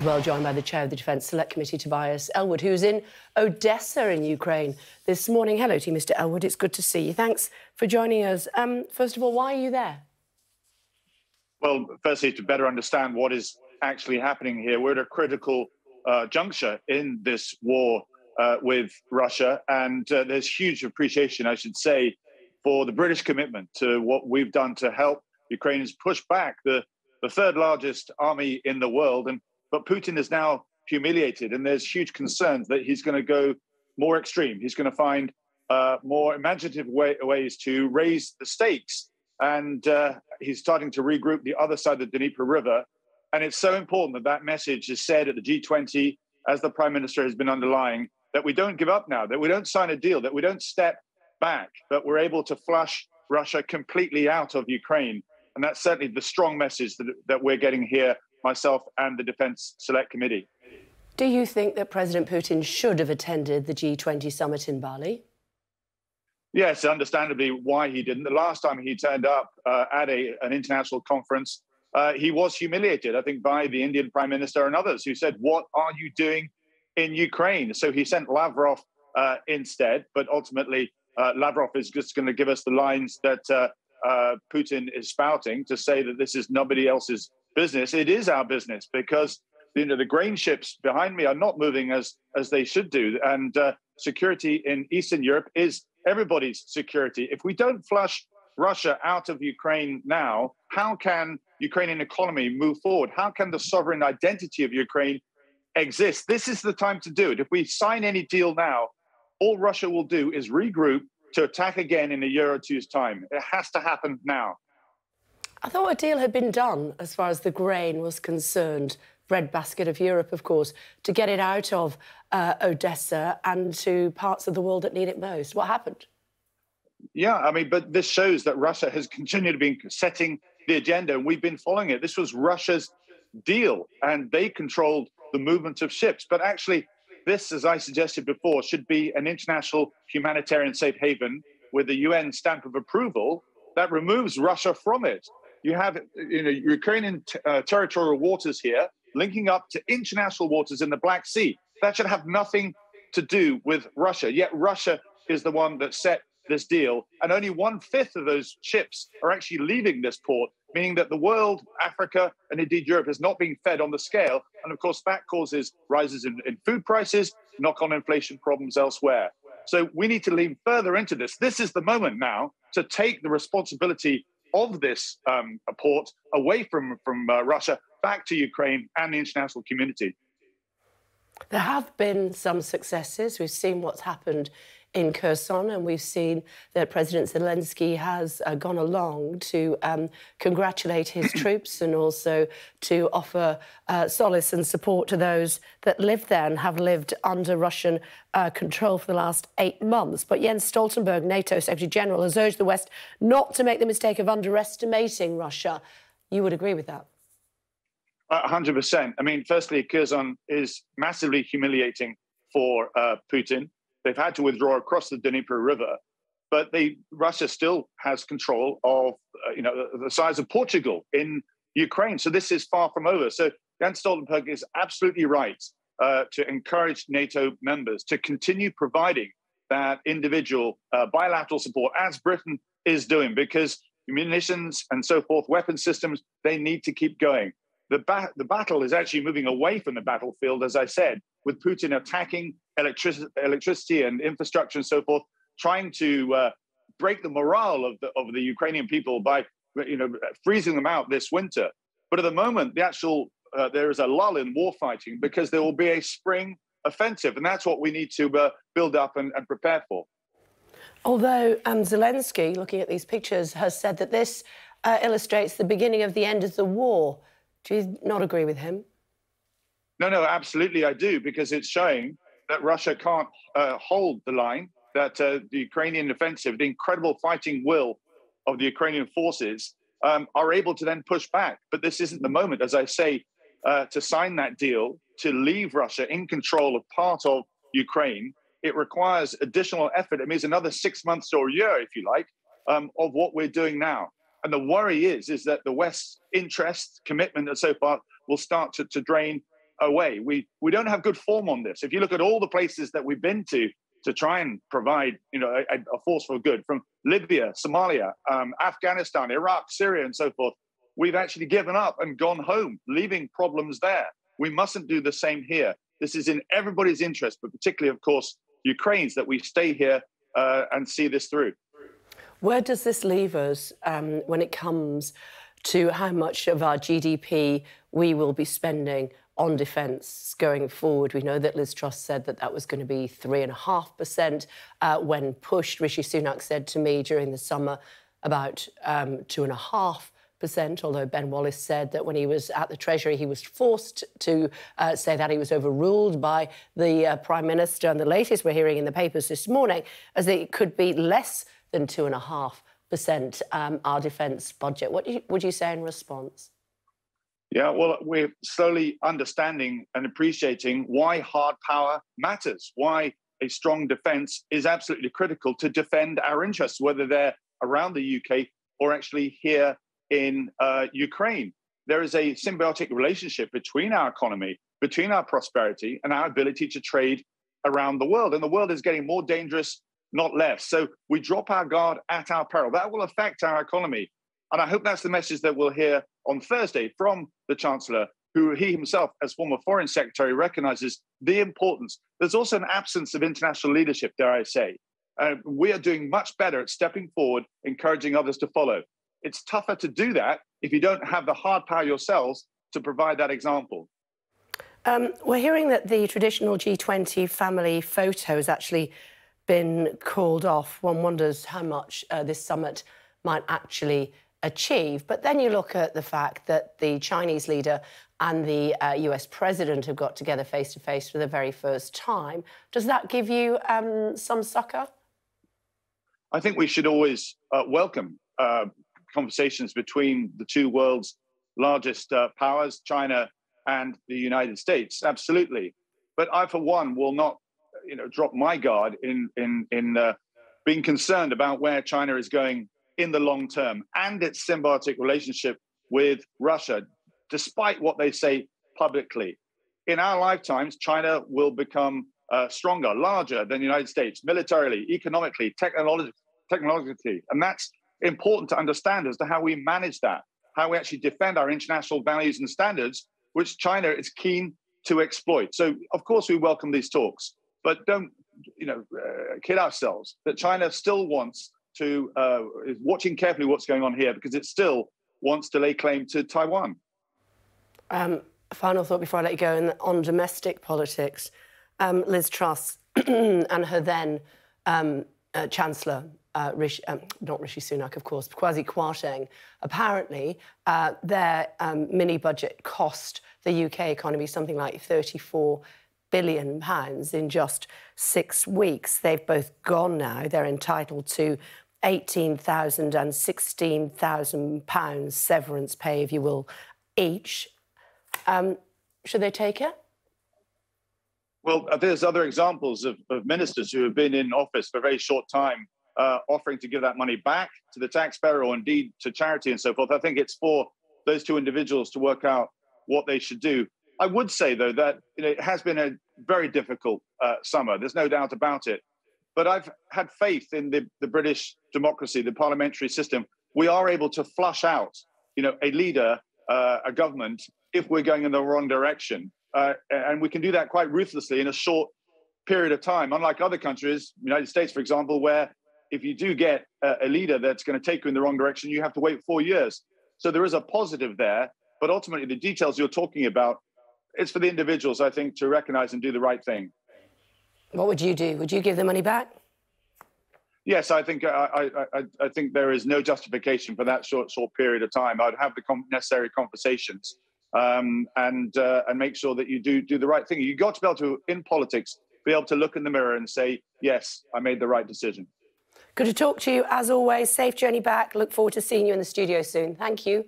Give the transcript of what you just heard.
Well, joined by the chair of the Defence Select Committee, Tobias Ellwood, who's in Odesa in Ukraine this morning. Hello to you, Mr. Ellwood. It's good to see you. Thanks for joining us. First of all, why are you there? Well, firstly, to better understand what is actually happening here, we're at a critical juncture in this war with Russia, and there's huge appreciation, I should say, for the British commitment to what we've done to help Ukrainians push back the third largest army in the world. But Putin is now humiliated, and there's huge concerns that he's going to go more extreme. He's going to find more imaginative ways to raise the stakes. And he's starting to regroup the other side of the Dnieper River. And it's so important that that message is said at the G20, as the Prime Minister has been underlying, that we don't give up now, that we don't sign a deal, that we don't step back, that we're able to flush Russia completely out of Ukraine. And that's certainly the strong message that we're getting here, myself and the Defence Select Committee. Do you think that President Putin should have attended the G20 summit in Bali? Yes, understandably why he didn't. The last time he turned up at an international conference, he was humiliated, I think, by the Indian Prime Minister and others who said, "What are you doing in Ukraine?" So he sent Lavrov instead, but ultimately Lavrov is just going to give us the lines that Putin is spouting to say that this is nobody else's business. It is our business, because the grain ships behind me are not moving as they should do, and security in Eastern Europe is everybody's security. If we don't flush Russia out of Ukraine now, how can Ukrainian economy move forward? How can the sovereign identity of Ukraine exist? This is the time to do it. If we sign any deal now, all Russia will do is regroup to attack again in a year or two's time. It has to happen now. I thought a deal had been done as far as the grain was concerned, breadbasket of Europe, of course, to get it out of Odesa and to parts of the world that need it most. What happened? Yeah, I mean, but this shows that Russia has continued to be setting the agenda, and we've been following it. This was Russia's deal, and they controlled the movement of ships. But actually, this, as I suggested before, should be an international humanitarian safe haven with the UN stamp of approval that removes Russia from it. You have Ukrainian territorial waters here linking up to international waters in the Black Sea. That should have nothing to do with Russia. Yet Russia is the one that set this deal, and only 1/5 of those ships are actually leaving this port, meaning that the world, Africa, and indeed Europe is not being fed on the scale. And of course, that causes rises in food prices, knock-on inflation problems elsewhere. So we need to lean further into this. This is the moment now to take the responsibility of this port away from Russia back to Ukraine and the international community. There have been some successes. We've seen what's happened in Kherson, and we've seen that President Zelensky has gone along to congratulate his troops and also to offer solace and support to those that live there and have lived under Russian control for the last 8 months. But Jens Stoltenberg, NATO Secretary General, has urged the West not to make the mistake of underestimating Russia. You would agree with that? 100%. I mean, firstly, Kherson is massively humiliating for Putin. They've had to withdraw across the Dnieper River, but Russia still has control of the size of Portugal in Ukraine. So this is far from over. So Jens Stoltenberg is absolutely right to encourage NATO members to continue providing that individual bilateral support, as Britain is doing, because munitions and so forth, weapon systems, they need to keep going. The battle is actually moving away from the battlefield, as I said, with Putin attacking electricity and infrastructure and so forth, trying to break the morale of the Ukrainian people by freezing them out this winter. But at the moment, there is a lull in war fighting because there will be a spring offensive, and that's what we need to build up and prepare for. Although Zelensky, looking at these pictures, has said that this illustrates the beginning of the end of the war. Do you not agree with him? No, absolutely I do, because it's showing that Russia can't hold the line, that the Ukrainian offensive, the incredible fighting will of the Ukrainian forces are able to then push back. But this isn't the moment, as I say, to sign that deal, to leave Russia in control of part of Ukraine. It requires additional effort. It means another 6 months or a year, if you like, of what we're doing now. And the worry is that the West's interest, commitment and so far will start to drain away. We don't have good form on this. If you look at all the places that we've been to try and provide, a force for good, from Libya, Somalia, Afghanistan, Iraq, Syria, and so forth, we've actually given up and gone home, leaving problems there. We mustn't do the same here. This is in everybody's interest, but particularly, of course, Ukraine's, that we stay here and see this through. Where does this leave us when it comes to how much of our GDP we will be spending on defence going forward? We know that Liz Truss said that that was going to be 3.5% when pushed. Rishi Sunak said to me during the summer about 2.5%, although Ben Wallace said that when he was at the Treasury, he was forced to say that. He was overruled by the Prime Minister. And the latest we're hearing in the papers this morning is that it could be less than 2.5% our defence budget. What would you say in response? Yeah, well, we're slowly understanding and appreciating why hard power matters, why a strong defence is absolutely critical to defend our interests, whether they're around the UK or actually here in Ukraine. There is a symbiotic relationship between our economy, between our prosperity and our ability to trade around the world. And the world is getting more dangerous, not less. So we drop our guard at our peril. That will affect our economy. And I hope that's the message that we'll hear on Thursday from the Chancellor, who he himself, as former Foreign Secretary, recognises the importance. There's also an absence of international leadership, dare I say. We are doing much better at stepping forward, encouraging others to follow. It's tougher to do that if you don't have the hard power yourselves to provide that example. We're hearing that the traditional G20 family photo has actually been called off. One wonders how much this summit might actually achieve. But then you look at the fact that the Chinese leader and the US president have got together face-to-face for the very first time. Does that give you some succor? I think we should always welcome conversations between the two world's largest powers, China and the United States. Absolutely. But I, for one, will not drop my guard in being concerned about where China is going in the long term and its symbiotic relationship with Russia, despite what they say publicly. In our lifetimes, China will become stronger, larger than the United States, militarily, economically, technologically. And that's important to understand as to how we manage that, how we actually defend our international values and standards, which China is keen to exploit. So, of course, we welcome these talks, but don't kid ourselves that China still wants to, is watching carefully what's going on here because it still wants to lay claim to Taiwan. Final thought before I let you go, on domestic politics, Liz Truss and her then Chancellor, not Rishi Sunak, of course, Kwasi Kwarteng, apparently their mini-budget cost the UK economy something like £34 billion in just 6 weeks. They've both gone now. They're entitled to £18,000 and £16,000 severance pay, if you will, each. Should they take it? Well, there's other examples of ministers who have been in office for a very short time offering to give that money back to the taxpayer or indeed to charity and so forth. I think it's for those two individuals to work out what they should do. I would say, though, that it has been a very difficult summer. There's no doubt about it. But I've had faith in the British democracy, the parliamentary system. We are able to flush out, a leader, a government, if we're going in the wrong direction. And we can do that quite ruthlessly in a short period of time, unlike other countries, the United States, for example, where if you do get a leader that's going to take you in the wrong direction, you have to wait 4 years. So there is a positive there. But ultimately, the details you're talking about, it's for the individuals, I think, to recognize and do the right thing. What would you do? Would you give the money back? Yes, I think there is no justification for that short period of time. I'd have the necessary conversations and make sure that you do the right thing. You've got to be able to, in politics, be able to look in the mirror and say, yes, I made the right decision. Good to talk to you, as always. Safe journey back. Look forward to seeing you in the studio soon. Thank you.